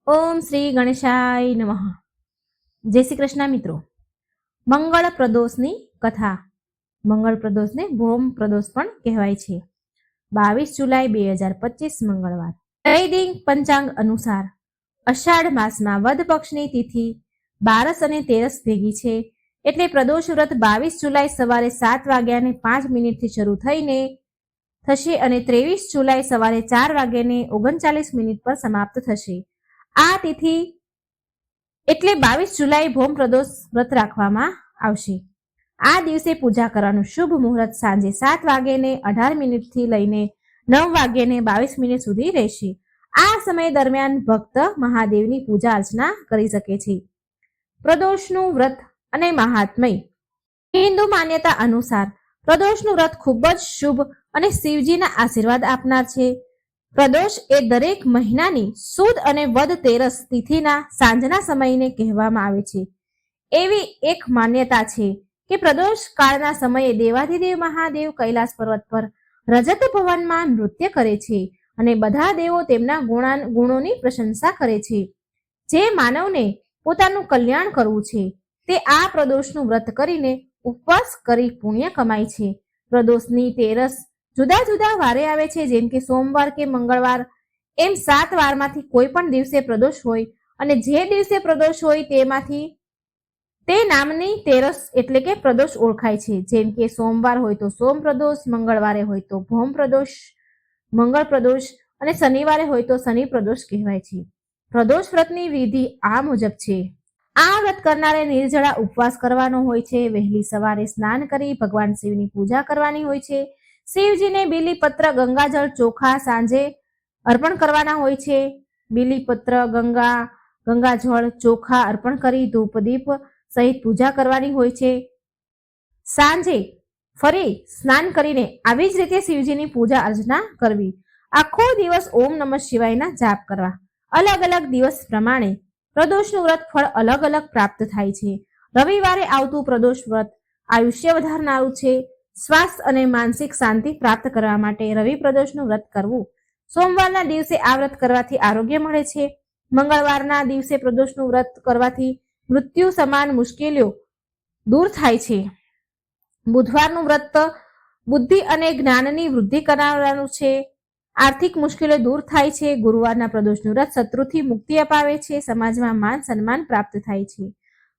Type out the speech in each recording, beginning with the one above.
ઓમ શ્રી ગણેશાય નમઃ. જય શ્રી કૃષ્ણ મિત્રો. મંગળ પ્રદોષની કથા. મંગળ પ્રદોષને ભૌમ પ્રદોષ પણ કહેવાય છે. 22 જુલાઈ 2025 મંગળવાર. વૈદિક પંચાંગ અનુસાર અષાઢ માસમાં વદ પક્ષની તિથિ 12 અને 13 ભેગી છે, એટલે પ્રદોષ વ્રત 22 જુલાઈ સવારે 7:05 શરૂ થઈને થશે અને 23 જુલાઈ સવારે 4:39 પર સમાપ્ત થશે. આ તિથિ એટલે 22 જુલાઈ ભૌમ પ્રદોષ વ્રત રાખવામાં આવશે. આ દિવસે પૂજા કરવાનું શુભ મુહૂર્ત સાંજે 7:18 થી લઈને 9:22 સુધી રહેશે. આ સમય દરમિયાન ભક્ત મહાદેવની પૂજા અર્ચના કરી શકે છે. પ્રદોષનું વ્રત અને મહાત્મય. હિન્દુ માન્યતા અનુસાર પ્રદોષનું વ્રત ખૂબ જ શુભ અને શિવજીના આશીર્વાદ આપનાર છે. પ્રદોષ એ દરેક મહિનાની સુદ અને વદ તેરસ તિથિના સાંજના સમયને કહેવામાં આવે છે. એવી એક માન્યતા છે કે પ્રદોષ કાળના સમયે દેવાધિદેવ મહાદેવ કૈલાસ પર્વત પર રજત ભવનમાં નૃત્ય કરે છે અને બધા દેવો તેમના ગુણોની પ્રશંસા કરે છે. જે માનવને પોતાનું કલ્યાણ કરવું છે તે આ પ્રદોષનું વ્રત કરીને ઉપવાસ કરી પુણ્ય કમાય છે. પ્રદોષની તેરસ જુદા જુદા વારે આવે છે, જેમ કે સોમવાર કે મંગળવાર, એમ 7 વારમાંથી કોઈ પણ દિવસે પ્રદોષ હોય અને જે દિવસે પ્રદોષ હોય તેમાંથી તે નામની તેરસ એટલે કે પ્રદોષ ઓળખાય છે. જેમ કે સોમવાર હોય તો સોમ પ્રદોષ, મંગળવારે હોય તો ભૌમ પ્રદોષ, મંગળ પ્રદોષ અને શનિવારે હોય તો શનિ પ્રદોષ કહેવાય છે. પ્રદોષ વ્રતની વિધિ આ મુજબ છે. આ વ્રત કરનારે નિર્જળા ઉપવાસ કરવાનો હોય છે. વહેલી સવારે સ્નાન કરી ભગવાન શિવની પૂજા કરવાની હોય છે. શિવજીને બીલીપત્ર, ગંગાજળ, ચોખા સાંજે અર્પણ કરવાના હોય છે. બીલીપત્ર, ગંગાજળ, ચોખા અર્પણ કરી ધૂપ દીપ સહિત પૂજા કરવાની હોય છે. સાંજે ફરી સ્નાન કરીને આવી જ રીતે શિવજીની પૂજા અર્ચના કરવી. આખો દિવસ ઓમ નમઃ શિવાયના જાપ કરવા. અલગ અલગ દિવસ પ્રમાણે પ્રદોષનું વ્રત ફળ અલગ અલગ પ્રાપ્ત થાય છે. રવિવારે આવતું પ્રદોષ વ્રત આયુષ્ય વધારનારું છે. સ્વાસ્થ્ય અને માનસિક શાંતિ પ્રાપ્ત કરવા માટે રવિ પ્રદોષનું વ્રત કરવું. સોમવારના દિવસે આ વ્રત કરવાથી આરોગ્ય મળે છે. મંગળવારના દિવસે પ્રદોષનું વ્રત કરવાથી મૃત્યુ સમાન મુશ્કેલીઓ દૂર થાય છે. બુધવારનું વ્રત બુદ્ધિ અને જ્ઞાનની વૃદ્ધિ કરાવવાનું છે. આર્થિક મુશ્કેલીઓ દૂર થાય છે. ગુરુવારના પ્રદોષનું વ્રત શત્રુથી મુક્તિ અપાવે છે. સમાજમાં માન સન્માન પ્રાપ્ત થાય છે.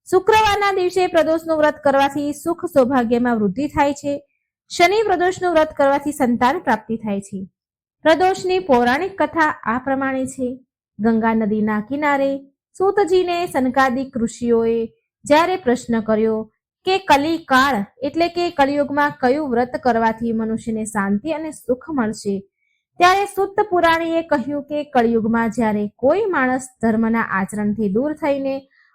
શુક્રવારના દિવસે પ્રદોષનું વ્રત કરવાથી સુખ સૌભાગ્યમાં વૃદ્ધિ થાય છે. શનિ પ્રદોષનું વ્રત કરવાથી સંતાન પ્રાપ્તિ થાય છે. પ્રદોષની પૌરાણિક કથા આ પ્રમાણે છે. ગંગા નદીના કિનારે સૂતજીને સનકાદિક ઋષિઓએ જ્યારે પ્રશ્ન કર્યો કે કલિકાળ એટલે કે કલિયુગમાં કયું વ્રત કરવાથી મનુષ્યને શાંતિ અને સુખ મળશે, ત્યારે સૂત પુરાણીએ કહ્યું કે કળિયુગમાં જ્યારે કોઈ માણસ ધર્મના આચરણથી દૂર થઈને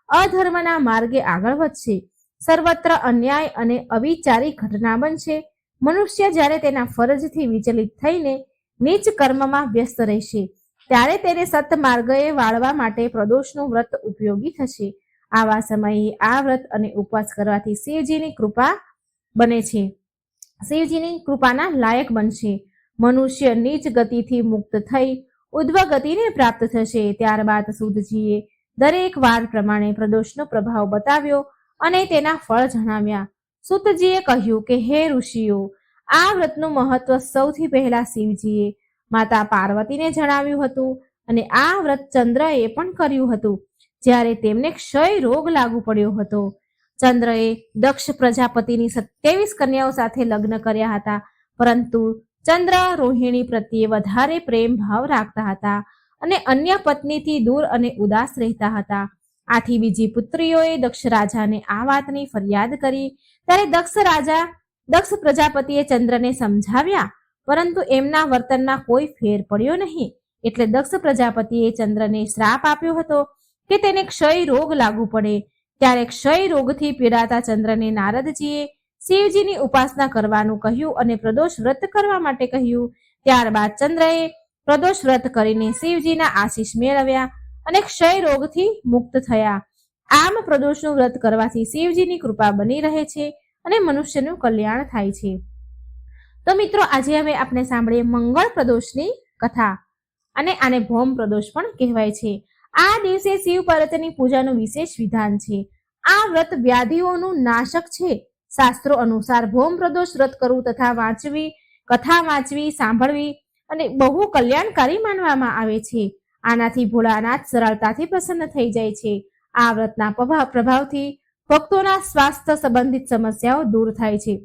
અધર્મના માર્ગે આગળ વધશે, સર્વત્ર અન્યાય અને અવિચારી ઘટના બનશે, મનુષ્ય જ્યારે તેના ફરજથી વિચલિત થઈને નીચ કર્મમાં વ્યસ્ત રહેશે, ત્યારે તેને સત્માર્ગએ વાળવા માટે પ્રદોષનું વ્રત ઉપયોગી થશે. આવા સમયે આ વ્રત અને ઉપવાસ કરવાથી શિવજીની કૃપા બને છે, શિવજીની કૃપાના લાયક બનશે. મનુષ્ય નીચ ગતિથી મુક્ત થઈ ઉદ્ધવ ગતિને પ્રાપ્ત થશે. ત્યારબાદ સૂતજીએ દરેક વાર પ્રમાણે પ્રદોષનો પ્રભાવ બતાવ્યો અને તેના ફળ જણાવ્યા. સૂતજીએ કહ્યું કે હે ઋષિઓ, આ વ્રતનું મહત્વ સૌથી પહેલા શિવજીએ માતા પાર્વતીને જણાવ્યું હતું અને આ વ્રત ચંદ્રએ પણ કર્યું હતું જ્યારે તેમને ક્ષય રોગ લાગુ પડ્યો હતો. ચંદ્રએ દક્ષ પ્રજાપતિની 27 કન્યાઓ સાથે લગ્ન કર્યા હતા, પરંતુ ચંદ્ર રોહિણી પ્રત્યે વધારે પ્રેમ ભાવ રાખતા હતા અને અન્ય પત્નીથી દૂર અને ઉદાસ રહેતા હતા. આથી બીજી પુત્રીઓએ દક્ષ રાજાને આ વાતની ફરિયાદ કરી. ત્યારે દક્ષ પ્રજાપતિએ ચંદ્રને સમજાવ્યા, પરંતુ એમના વર્તનમાં કોઈ ફેર પડ્યો નહીં. એટલે દક્ષ પ્રજાપતિએ ચંદ્રને શ્રાપ આપ્યો હતો કે તેને ક્ષય રોગ લાગુ પડે. ત્યારે ક્ષય રોગથી પીડાતા ચંદ્રને નારદજીએ શિવજીની ઉપાસના કરવાનું કહ્યું અને પ્રદોષ વ્રત કરવા માટે કહ્યું. ત્યારબાદ ચંદ્રએ પ્રદોષ વ્રત કરીને શિવજીના આશીષ મેળવ્યા અને ક્ષય રોગથી મુક્ત થયા. આમ પ્રદોષનું વ્રત કરવાથી શિવજીની કૃપા બની રહે છે અને મનુષ્યનું કલ્યાણ થાય છે. તો મિત્રો, આજે હવે આપણે સાંભળીએ મંગળ પ્રદોષની કથા અને આને ભૌમ પ્રદોષ પણ કહેવાય છે. આ દિવસે શિવ પાર્વતીની પૂજાનું વિશેષ વિધાન છે. આ વ્રત વ્યાધિઓનું નાશક છે. શાસ્ત્રો અનુસાર ભૌમ પ્રદોષ વ્રત કરવું તથા કથા વાંચવી, સાંભળવી અને બહુ કલ્યાણકારી માનવામાં આવે છે. આનાથી ભોળાનાથ સરળતાથી પ્રસન્ન થઈ જાય છે. આ વ્રતના પ્રભાવથી ભક્તોના સ્વાસ્થ્ય સંબંધિત સમસ્યાઓ દૂર થાય છે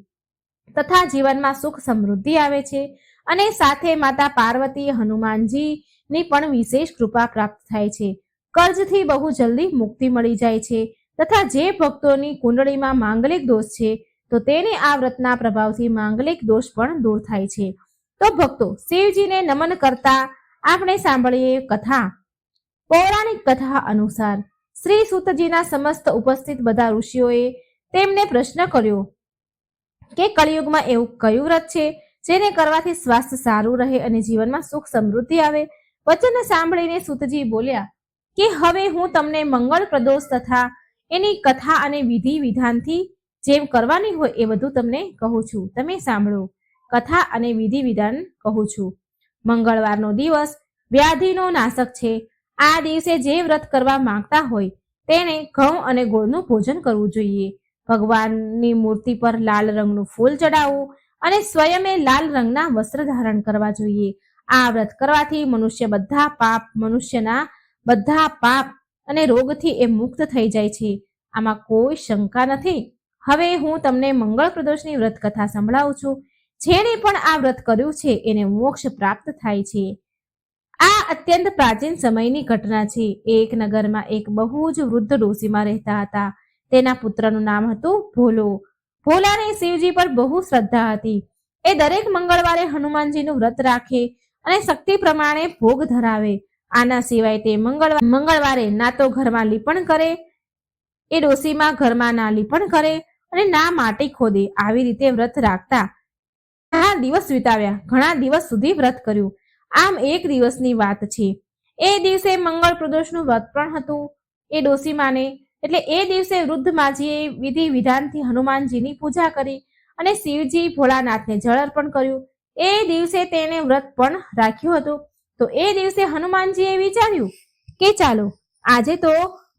તથા જીવનમાં સુખ સમૃદ્ધિ આવે છે અને સાથે માતા પાર્વતી, હનુમાનજીની પણ વિશેષ કૃપા પ્રાપ્ત થાય છે. કર્જથી બહુ જલ્દી મુક્તિ મળી જાય છે તથા જે ભક્તોની કુંડળીમાં માંગલિક દોષ છે તો તેને આ વ્રતના પ્રભાવથી માંગલિક દોષ પણ દૂર થાય છે. તો ભક્તો, શિવજીને નમન કરતા આપણે સાંભળીએ કથા. પૌરાણિક કથા અનુસાર શ્રી સૂતજીના સમસ્ત ઉપસ્થિત બધા ઋષિઓએ તેમને પ્રશ્ન કર્યો કે કળિયુગમાં એવું કયું વ્રત છે જેને કરવાથી સ્વાસ્થ્ય સારું રહે અને જીવનમાં સુખ સમૃદ્ધિ આવે? વચન સાંભળીને સૂતજી બોલ્યા કે હવે હું તમને મંગળ પ્રદોષ તથા એની કથા અને વિધિ વિધાનથી જેમ કરવાની હોય એ બધું તમને કહું છું. તમે સાંભળો. કથા અને વિધિ વિધાન કહું છું. મંગળવારનો દિવસ વ્યાધિનો નાશક છે. આ દિવસે જે વ્રત કરવા માંગતા હોય તેને ઘઉં અને ગોળનું ભોજન કરવું જોઈએ. ભગવાનની મૂર્તિ પર લાલ રંગનું ફૂલ ચડાવવું અને સ્વયંએ લાલ રંગના વસ્ત્ર ધારણ કરવા જોઈએ. આ વ્રત કરવાથી મનુષ્યના બધા પાપ અને રોગથી એ મુક્ત થઈ જાય છે. આમાં કોઈ શંકા નથી. હવે હું તમને મંગળ પ્રદોષની વ્રત કથા સંભળાવું છું. જેણે પણ આ વ્રત કર્યું છે એને મોક્ષ પ્રાપ્ત થાય છે. આ અત્યંત પ્રાચીન સમયની ઘટના છે. એક નગરમાં એક બહુ જ વૃદ્ધ ડોશીમાં રહેતા હતા. તેના પુત્રનું નામ હતું ભોલો. ભોલાને શિવજી પર બહુ શ્રદ્ધા હતી. એ દરેક મંગળવારે હનુમાનજીનું વ્રત રાખે અને શક્તિ પ્રમાણે ભોગ ધરાવે. આના સિવાય તે મંગળવારે ના તો ઘરમાં લીપણ કરે, એ ડોશીમાં ઘરમાં ના લીપણ કરે અને ના માટી ખોદે. આવી રીતે વ્રત રાખતા ઘણા દિવસ વિતાવ્યા. ઘણા દિવસ સુધી વ્રત કર્યું. આમ એક દિવસની વાત છે. એ દિવસે મંગળ પ્રદોષનું વ્રત પણ હતું એ ડોશીમાને. એટલે એ દિવસે વૃદ્ધ માજીએ વિધિ વિધાનથી હનુમાનજીની પૂજા કરી અને શિવજી ભોળાનાથને જળ અર્પણ કર્યું. એ દિવસે તેને વ્રત પણ રાખ્યું હતું. તો એ દિવસે હનુમાનજીએ વિચાર્યું કે ચાલો આજે તો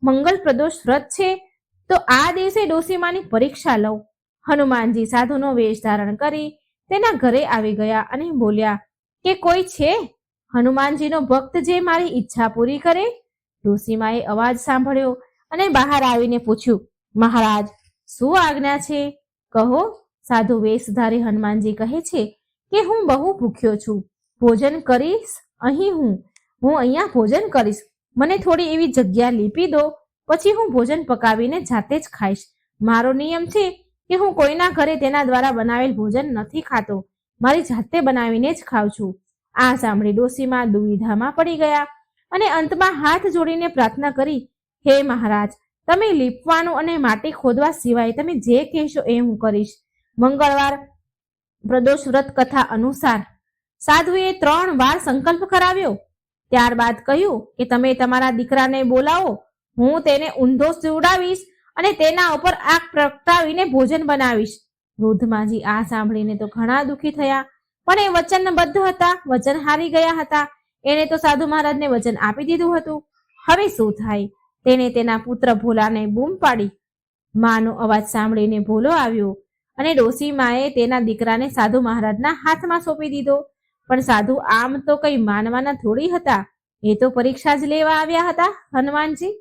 મંગળ પ્રદોષ વ્રત છે, તો આ દિવસે ડોશીમાની પરીક્ષા લઉં. હનુમાનજી સાધુનો વેશ ધારણ કરી તેના ઘરે આવી ગયા અને બોલ્યા કે કોઈ છે હનુમાનજીનો ભક્ત જે મારી ઈચ્છા પૂરી કરે? ડોશીમાએ અવાજ સાંભળ્યો અને બહાર આવીને પૂછ્યું, મહારાજ, શું આજ્ઞા છે? કહો. સાધુ વેશ ધારી હનુમાનજી કહે છે કે હું બહુ ભૂખ્યો છું. ભોજન કરીશ હું અહીંયા ભોજન કરીશ. મને થોડી એવી જગ્યા લીપી દો, પછી હું ભોજન પકાવીને જાતે જ ખાઈશ. મારો નિયમ છે કે હું કોઈના ઘરે તેના દ્વારા બનાવેલ ભોજન નથી ખાતો. મારી જાતે બનાવીને જ ખાઉં છું. આ સાંભળી ડોશીમાં દુવિધામાં પડી ગયા અને અંતમાં હાથ જોડીને પ્રાર્થના કરી, હે મહારાજ, તમે લીપવાનું અને માટી ખોદવા સિવાય તમે જે કહેશો એ હું કરીશ. મંગળવાર પ્રદોષ વ્રત કથા અનુસાર સાધુએ 3 વાર સંકલ્પ કરાવ્યો. ત્યારબાદ કહ્યું કે તમે તમારા દીકરાને બોલાવો, હું તેને ઊંધો સુવડાવીશ અને તેના ઉપર આગ પ્રગટાવીને ભોજન બનાવીશ. વૃદ્ધ માજી આ સાંભળીને તો ઘણા દુઃખી થયા, પણ એ વચનબદ્ધ હતા, વચન હારી ગયા હતા. એને તો સાધુ મહારાજને વચન આપી દીધું હતું. હવે શું થાય? તેને તેના પુત્ર ભોલાને બૂમ પાડી. માનો અવાજ સાંભળીને ભોલો આવ્યો અને ડોશી માએ તેના દીકરાને સાધુ મહારાજના હાથમાં સોંપી દીધો. પણ સાધુ આમ તો કઈ માનવાના થોડી હતા, એ તો પરીક્ષા જ લેવા આવ્યા હતા. હનુમાનજી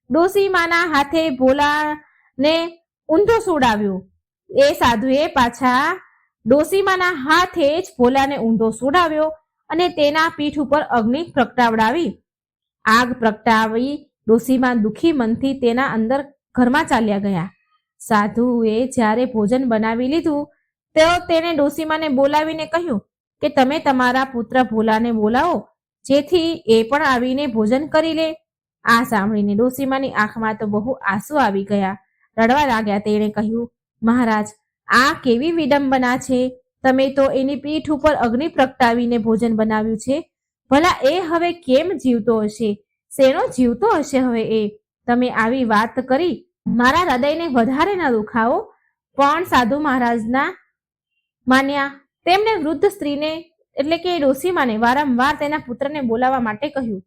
ડોશી માના હાથે ભોલાને ઊંધો સુડાવ્યો. એ સાધુએ પાછા ડોશીમાના હાથે જ ભોલાને ઊંધો સુડાવ્યો અને તેના પીઠ ઉપર અગ્નિ પ્રગટાવડાવી. આગ પ્રગટાવી ડોશીમા દુઃખી મનથી તેના અંદર ઘરમાં ચાલ્યા ગયા. સાધુએ જ્યારે ભોજન બનાવી લીધું તો તેને ડોશીમાને બોલાવીને કહ્યું કે તમે તમારા પુત્ર ભોલાને બોલાવો, જેથી એ પણ આવીને ભોજન કરી લે. આ સાંભળીને ડોશીમાની આંખમાં તો બહુ આંસુ આવી ગયા, રડવા લાગ્યા. તેણે કહ્યું, મહારાજ, આ કેવી વિડંબના છે! તમે તો એની પીઠ ઉપર અગ્નિ પ્રગટાવીને ભોજન બનાવ્યું છે. ભલા એ હવે કેમ જીવતો હશે? શેનો જીવતો હશે હવે એ? તમે આવી વાત કરી, મારા હૃદયને વધારે ન દુખાવો. પણ સાધુ મહારાજના માન્યા. તેમણે વૃદ્ધ સ્ત્રીને એટલે કે ડોશીમાને વારંવાર તેના પુત્રને બોલાવવા માટે કહ્યું.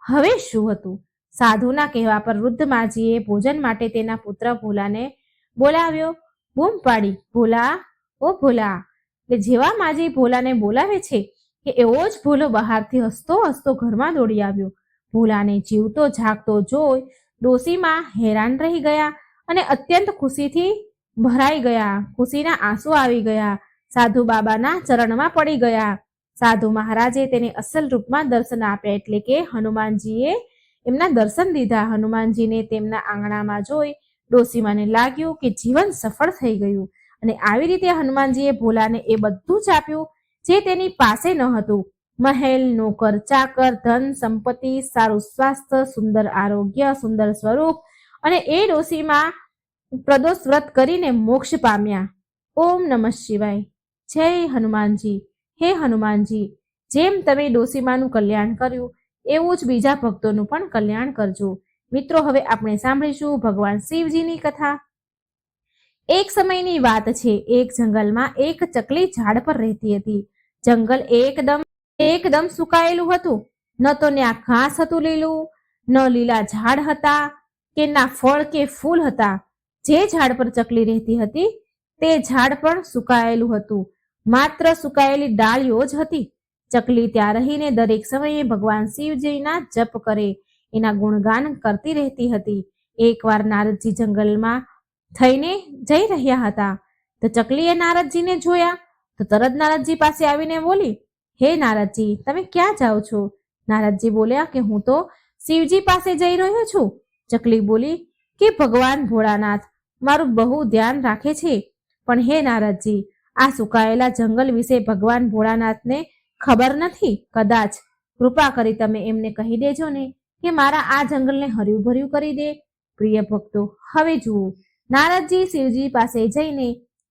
હવે શું હતું? સાધુના કહેવા પર વૃદ્ધ માજીએ ભોજન માટે તેના પુત્ર ભોલાને બોલાવ્યો. બૂમ પાડી, ભોલા, ઓ ભોલા. એટલે જેવા માજી ભોલાને બોલાવે છે કે એવો જ ભોલો બહારથી હસતો હસતો ઘરમાં દોડી આવ્યો. ભોલાને જીવતો જાગતો જોઈ ડોશીમાં હેરાન રહી ગયા અને અત્યંત ખુશીથી ભરાઈ ગયા. ખુશીના આંસુ આવી ગયા. સાધુ બાબાના ચરણમાં પડી ગયા. સાધુ મહારાજે તેને અસલ રૂપમાં દર્શન આપ્યા, એટલે કે હનુમાનજીએ એમના દર્શન દીધા. હનુમાનજીને તેમના આંગણામાં જોઈ ડોશીમાને લાગ્યું કે જીવન સફળ થઈ ગયું અને આવી રીતે હનુમાનજીએ ભોલાને એ બધું જ આપ્યું જે તેની પાસે ન હતું. મહેલ, નોકર ચાકર, ધન સંપત્તિ, સારું સ્વાસ્થ્ય, સુંદર આરોગ્ય, સુંદર સ્વરૂપ. અને એ ડોશીમાં પ્રદોષ વ્રત કરીને મોક્ષ પામ્યા. ઓમ નમઃ શિવાય. જય હનુમાનજી. હે હનુમાનજી, જેમ તમે ડોશીમાનું કલ્યાણ કર્યું એવું જ બીજા ભક્તોનું પણ કલ્યાણ કરજો. મિત્રો, હવે આપણે સાંભળીશું ભગવાન શિવજીની કથા. એક સમયની વાત છે. એક જંગલમાં એક ચકલી ઝાડ પર રહેતી હતી. જંગલ એકદમ સુકાયેલું હતું. ન તો ત્યાં ઘાસ હતું લીલું, ન લીલા ઝાડ હતા કે ના ફળ કે ફૂલ હતા. જે ઝાડ પર ચકલી રહેતી હતી તે ઝાડ પણ સુકાયેલું હતું. માત્ર સુકાયેલી ડાળીઓ જ હતી. ચકલી ત્યાં રહીને દરેક સમયે ભગવાન શિવજીના જપ કરે, એના ગુણગાન કરતી રહેતી હતી. એકવાર નારદજી જંગલમાં થઈને જઈ રહ્યા હતા તો ચકલીએ નારદજીને જોયા તો તરત નારદજી પાસે આવીને બોલી, હે નારદજી, તમે ક્યાં જાઓ છો? નારદજી બોલ્યા કે હું તો શિવજી પાસે જઈ રહ્યો છું. ચકલી બોલી કે ભગવાન ભોળાનાથ મારું બહુ ધ્યાન રાખે છે, પણ હે નારદજી, આ સુકાયેલા જંગલ વિશે ભગવાન ભોળાનાથને ખબર નથી. કદાચ કૃપા કરી તમે એમને કહી દેજો ને કે મારા આ જંગલને હર્યું ભર્યું કરી દે. પ્રિય ભક્તો, હવે જુઓ, નારદજી શિવજી પાસે જઈને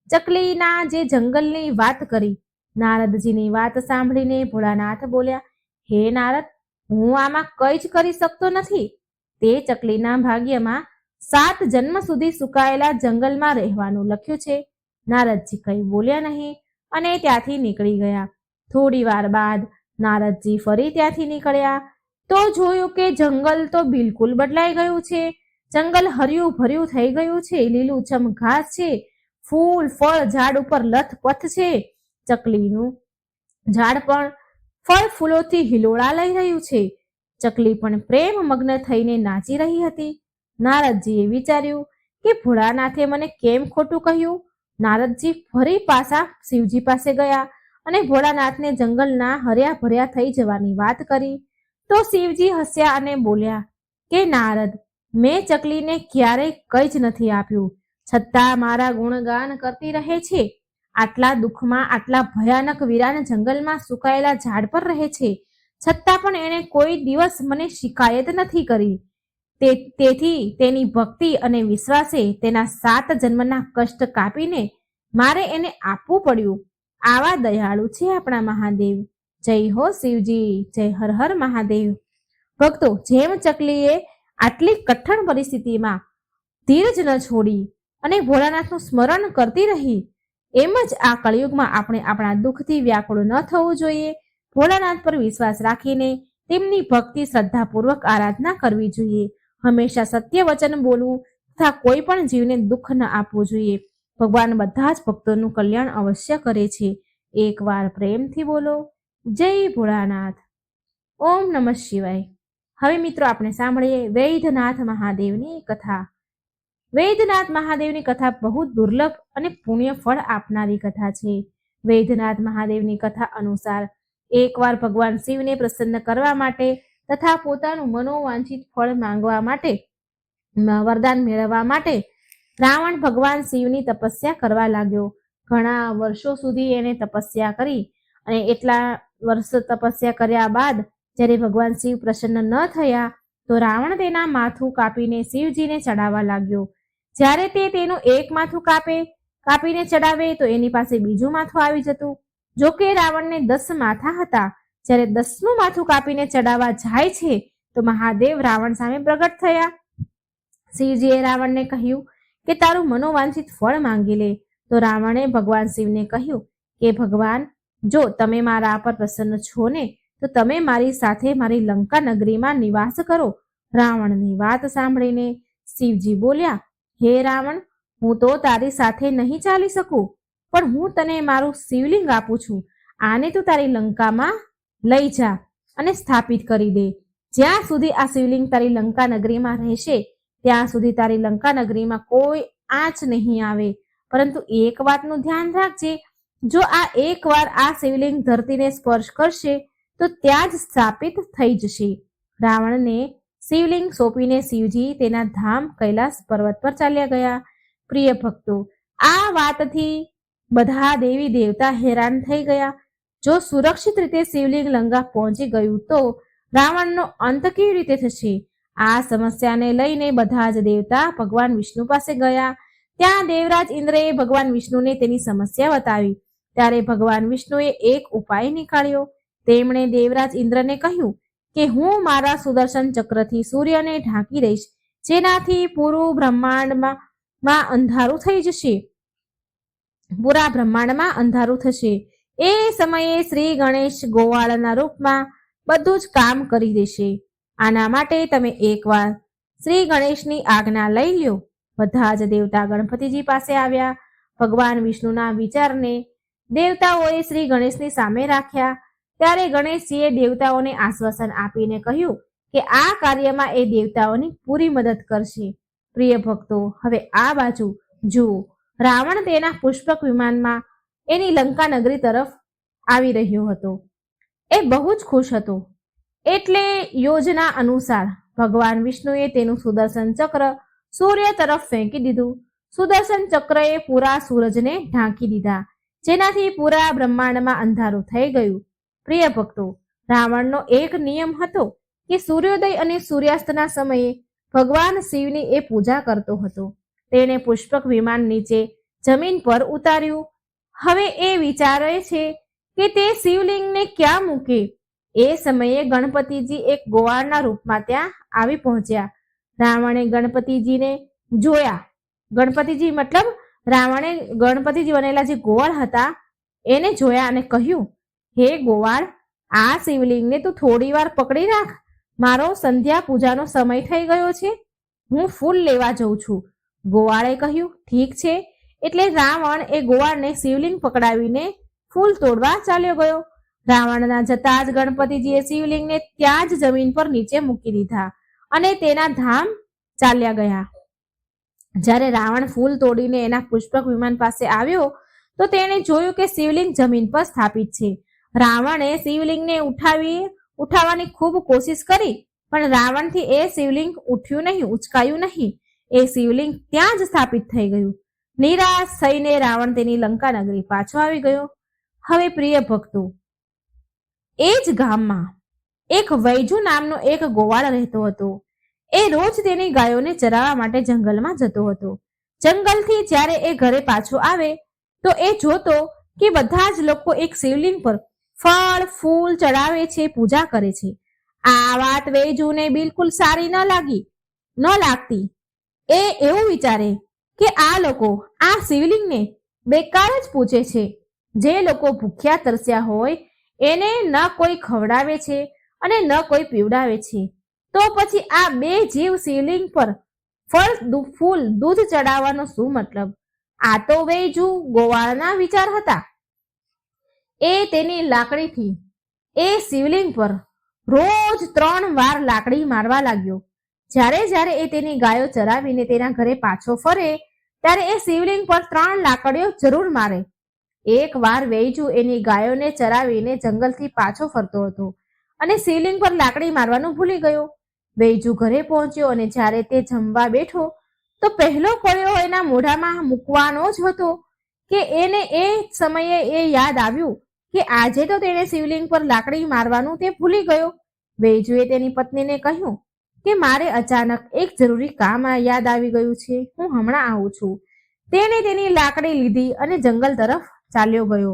ચકલીના જે જંગલની વાત કરી. નારદજીની વાત સાંભળીને ભોળાનાથ બોલ્યા, હે નારદ, હું આમાં કંઈ જ કરી શકતો નથી. તે ચકલીના ભાગ્યમાં 7 જન્મ સુધી સુકાયેલા જંગલમાં રહેવાનું લખ્યું છે. નારદજી કંઈ બોલ્યા નહીં અને ત્યાંથી નીકળી ગયા. થોડી વાર બાદ નારદજી ફરી ત્યાંથી નીકળ્યા તો જોયું કે જંગલ તો બિલકુલ બદલાઈ ગયું છે. જંગલ હર્યું ભર્યું થઈ ગયું છે. લીલુંછમ ઘાસ છે, ફૂલ ફળ ઝાડ ઉપર લથપથ છે. ચકલીનું ઝાડ પણ ફળ ફૂલોથી હિલોળા લઈ રહ્યું છે. ચકલી પણ પ્રેમ મગ્ન થઈને નાચી રહી હતી. નારદજીએ વિચાર્યું કે ભોળાનાથે મને કેમ ખોટું કહ્યું. નારદજી ફરી પાછા શિવજી પાસે ગયા અને ભોળાનાથને જંગલના હર્યા ભર્યા થઈ જવાની વાત કરી તો શિવજી હસ્યા અને બોલ્યા કે નારદ, મેં ચકલીને ક્યારેય કંઈ જ નથી આપ્યું, છતાં મારા ગુણગાન કરતી રહે છે. આટલા દુઃખમાં, આટલા ભયાનક વિરાન જંગલમાં સુકાયેલા ઝાડ પર રહે છે, છતાં પણ એણે કોઈ દિવસ મને શિકાયત નથી કરી. તેથી તેની ભક્તિ અને વિશ્વાસે તેના 7 જન્મના કષ્ટ કાપીને મારે એને આપવું પડ્યું. આવા દયાળુ છે આપણા મહાદેવ. જય હો શિવજી, જય હર હર મહાદેવ. ભક્તો, જેમ ચકલીએ આટલી કઠણ પરિસ્થિતિમાં ધીરજ ન છોડી અને ભોળાનાથનું સ્મરણ કરતી રહી, એમ જ આ કળિયુગમાં આપણે આપણા દુઃખથી વ્યાકુળ ન થવું જોઈએ. ભોળાનાથ પર વિશ્વાસ રાખીને તેમની ભક્તિ શ્રદ્ધાપૂર્વક આરાધના કરવી જોઈએ. હંમેશા સત્ય વચન બોલવું તથા કોઈ પણ જીવને દુઃખ ન આપવું જોઈએ. ભગવાન બધા જ ભક્તોનું કલ્યાણ અવશ્ય કરે છે. એકવાર પ્રેમથી બોલો, જય ભોળાનાથ. ઓમ નમઃ શિવાય. હવે મિત્રો આપણે સાંભળીએ વૈદ્યનાથ મહાદેવની કથા. વૈદ્યનાથ મહાદેવની કથા બહુ દુર્લભ અને પુણ્ય ફળ આપનારી કથા છે. વૈદ્યનાથ મહાદેવની કથા અનુસાર એકવાર ભગવાન શિવને પ્રસન્ન કરવા માટે તથા પોતાનું મનોવાંછિત ફળ માંગવા માટે, વરદાન મેળવવા માટે રાવણ ભગવાન શિવની તપસ્યા કરવા લાગ્યો. ઘણા વર્ષો સુધી એને તપસ્યા કરી અને એટલા વર્ષ તપસ્યા કર્યા બાદ જ્યારે ભગવાન શિવ પ્રસન્ન ન થયા તો રાવણ તેના માથું કાપીને શિવજીને ચડાવવા લાગ્યો. જ્યારે તે તેનું એક માથું કાપીને ચડાવે તો એની પાસે બીજું માથું આવી જતું. જોકે રાવણને 10 માથા હતા. જ્યારે 10મું માથું કાપીને ચડાવવા જાય છે તો મહાદેવ રાવણ સામે પ્રગટ થયા. શિવજીએ રાવણને કહ્યું કે તારું મનોવાંછિત ફળ માંગી લે. તો રાવણે ભગવાન શિવને કહ્યું કે ભગવાન, જો તમે મારા પર પ્રસન્ન છો ને તો તમે મારી સાથે મારી લંકા નગરીમાં નિવાસ કરો રાવણની વાત સાંભળીને શિવજી બોલ્યા, હે રાવણ, હું તો તારી સાથે નહીં ચાલી શકું, પણ હું તને મારું શિવલિંગ આપું છું. આને તું તારી લંકામાં લઈ જા અને સ્થાપિત કરી દે. જ્યાં સુધી આ શિવલિંગ તારી લંકા નગરીમાં રહેશે ત્યાં સુધી તારી લંકા નગરીમાં કોઈ આંચ નહીં આવે. પરંતુ એક વાતનું ધ્યાન રાખજે, જો આ એકવાર આ શિવલિંગ ધરતીને સ્પર્શ કરશે તો ત્યાં જ સ્થાપિત થઈ જશે. રાવણને શિવલિંગ સોંપીને શિવજી તેના ધામ કૈલાસ પર્વત પર ચાલ્યા ગયા. પ્રિય ભક્તો, આ વાતથી બધા દેવી દેવતા હેરાન થઈ ગયા. જો સુરક્ષિત રીતે શિવલિંગ લંકા પહોંચી ગયું તો રાવણનો અંત કેવી રીતે થશે? આ સમસ્યાને લઈને બધા જ દેવતા ભગવાન વિષ્ણુ પાસે ગયા. ત્યાં દેવરાજ ઇન્દ્રએ ભગવાન વિષ્ણુને તેની સમસ્યા બતાવી. ત્યારે ભગવાન વિષ્ણુએ એક ઉપાય નીકાળ્યો. તેમણે દેવરાજ ઇન્દ્રને કહ્યું કે હું મારા સુદર્શન ચક્રથી સૂર્યને ઢાંકી દઈશ, જેનાથી પૂરું બ્રહ્માંડમાં અંધારું થઈ જશે. પૂરા બ્રહ્માંડમાં અંધારું થશે. એ સમયે શ્રી ગણેશ ગોવાળના રૂપમાં બધું જ કામ કરી દેશે. આના માટે તમે એકવાર શ્રી ગણેશની આજ્ઞા લઈ લ્યો. બધા જ દેવતા ગણપતિજી પાસે આવ્યા. ભગવાન વિષ્ણુના વિચારને દેવતાઓએ શ્રી ગણેશની સામે રાખ્યા. ત્યારે ગણેશજીએ દેવતાઓને આશ્વાસન આપીને કહ્યું કે આ કાર્યમાં એ દેવતાઓની પૂરી મદદ કરશે. પ્રિય ભક્તો, હવે આ બાજુ જુઓ. રાવણ તેના પુષ્પક વિમાનમાં એની લંકા નગરી તરફ આવી રહ્યો હતો. એ બહુ જ ખુશ હતો. એટલે યોજના અનુસાર ભગવાન વિષ્ણુએ તેનું સુદર્શન ચક્ર સૂર્ય તરફ ફેંકી દીધું. સુદર્શન ચક્રએ પૂરા સૂરજને ઢાંકી દીધા, જેનાથી પૂરા બ્રહ્માંડમાં અંધારું થઈ ગયું. પ્રિય ભક્તો, રાવણનો એક નિયમ હતો કે સૂર્યોદય અને સૂર્યાસ્તના સમયે ભગવાન શિવની એ પૂજા કરતો હતો. તેણે પુષ્પક વિમાન નીચે જમીન પર ઉતાર્યું. હવે એ વિચારે છે કે તે શિવલિંગને ક્યાં મૂકે. એ સમયે ગણપતિજી એક ગોવાળના રૂપમાં ત્યાં આવી પહોંચ્યા. રાવણે ગણપતિજીને જોયા. ગણપતિજી મતલબ રાવણે ગણપતિજી બનેલા જે ગોવાળ હતા એને જોયા અને કહ્યું, હે ગોવાળ, આ શિવલિંગને તું થોડી વાર પકડી રાખ. મારો સંધ્યા પૂજાનો સમય થઈ ગયો છે, હું ફૂલ લેવા જઉં છું. ગોવાળે કહ્યું, ઠીક છે. એટલે રાવણ એ ગોવાળને શિવલિંગ પકડાવીને ફૂલ તોડવા ચાલ્યો ગયો. રાવણના જતા જ ગણપતિજીએ શિવલિંગને ત્યાં જ જમીન પર નીચે મૂકી દીધા અને તેના ધામ ચાલ્યા ગયા. જ્યારે રાવણ ફૂલ તોડીને એના પુષ્પક વિમાન પાસે આવ્યો તો તેણે જોયું કે શિવલિંગ જમીન પર સ્થાપિત છે. રાવણે શિવલિંગને ઉઠાવવાની ખૂબ કોશિશ કરી, પણ રાવણથી એ શિવલિંગ ઉઠ્યું નહીં, ઉચકાયું નહીં. એ શિવલિંગ ત્યાં જ સ્થાપિત થઈ ગયું. નિરાશ થઈને રાવણ તેની લંકા નગરી પાછો આવી ગયો. હવે પ્રિય ભક્તો, એ જ ગામમાં એક વૈજુ નામનો એક ગોવાળ રહેતો હતો. એ રોજ તેની ગાયોને ચરાવવા માટે જંગલમાં જતો હતો. જંગલથી જ્યારે એ ઘરે પાછો આવે તો એ જોતો કે બધા જ લોકો એક શિવલિંગ પર ફળ ફૂલ ચડાવે છે, પૂજા કરે છે. આ વાત વૈજુને બિલકુલ સારી ન લાગતી. એ એવું વિચારે કે આ લોકો આ શિવલિંગને બેકાર જ પૂજે છે. જે લોકો ભૂખ્યા તરસ્યા હોય એને ન કોઈ ખવડાવે છે અને ન કોઈ પીવડાવે છે, તો પછી આ બે જીવ શિવલિંગ પર ફળ ફૂલ દૂધ ચડાવવાનો શું મતલબ? આ તો વૈજુ ગોવાળના વિચાર હતા. એ તેની લાકડીથી એ શિવલિંગ પર રોજ 3 વાર લાકડી મારવા લાગ્યો. જ્યારે એ તેની ગાયો ચરાવીને તેના ઘરે પાછો ફરે ત્યારે એ શિવલિંગ પર 3 લાકડીઓ જરૂર મારે. એક વાર વૈજુ એની ગાયોને ચરાવીને જંગલથી પાછો ફરતો હતો અને શિવલિંગ પર લાકડી મારવાનું ભૂલી ગયો. વૈજુ ઘરે પહોંચ્યો અને જ્યારે તે જમવા બેઠો તો પહેલો કોળિયો એના મોઢામાં મૂકવાનો જ હતો કે એને એ સમયે એ યાદ આવ્યું કે આજે તો તેણે શિવલિંગ પર લાકડી મારવાનું તે ભૂલી ગયો. વૈજુએ તેની પત્નીને કહ્યું કે મારે અચાનક એક જરૂરી કામ યાદ આવી ગયું છે, હું હમણાં આવું છું. તેણે તેની લાકડી લીધી અને જંગલ તરફ ચાલ્યો ગયો.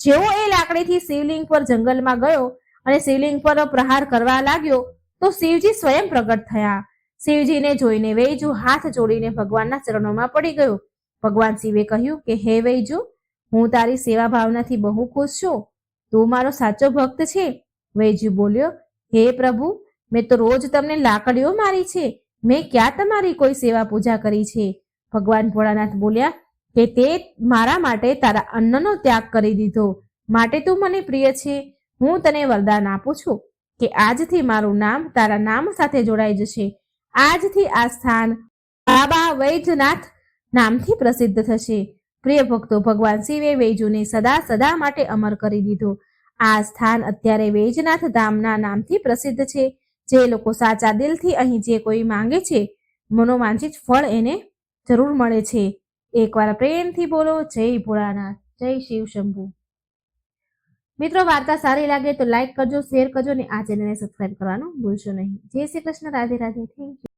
જેવો એ લાકડીથી શિવલિંગ પર જંગલમાં ગયો અને શિવલિંગ પર પ્રહાર કરવા લાગ્યો તો શિવજી સ્વયં પ્રગટ થયા. શિવજીને જોઈને વૈજુ હાથ જોડીને ભગવાનના ચરણોમાં પડી ગયો. ભગવાન શિવે કહ્યું કે હે વૈજુ, હું તારી સેવા ભાવનાથી બહુ ખુશ છું. તું મારો સાચો ભક્ત છે. વૈજુ બોલ્યો, હે પ્રભુ, મેં તો રોજ તમને લાકડીઓ મારી છે, મેં ક્યાં તમારી કોઈ સેવા પૂજા કરી છે? ભગવાન ભોળાનાથ બોલ્યા કે તે મારા માટે તારા અન્નનો ત્યાગ કરી દીધો, માટે તું મને પ્રિય છે. હું તને વરદાન આપું છું કે આજથી મારું નામ તારા નામ સાથે જોડાઈ જશે. આજથી આ સ્થાન બાબા વૈજનાથ નામથી પ્રસિદ્ધ થશે. પ્રિય ભક્તો, ભગવાન શિવે વૈજુને સદા સદા માટે અમર કરી દીધો. આ સ્થાન અત્યારે વૈજનાથ ધામના નામથી પ્રસિદ્ધ છે. જે લોકો સાચા દિલથી અહીં જે કોઈ માંગે છે, મનોવાંછિત ફળ એને જરૂર મળે છે. એકવાર પ્રેમથી બોલો જય ભોળાનાથ, જય શિવ શંભુ. મિત્રો, વાર્તા સારી લાગે તો લાઈક કરજો, શેર કરજો અને આ ચેનલને સબસ્ક્રાઇબ કરવાનું ભૂલશો નહીં. જય શ્રી કૃષ્ણ. રાધે રાધે. Thank you.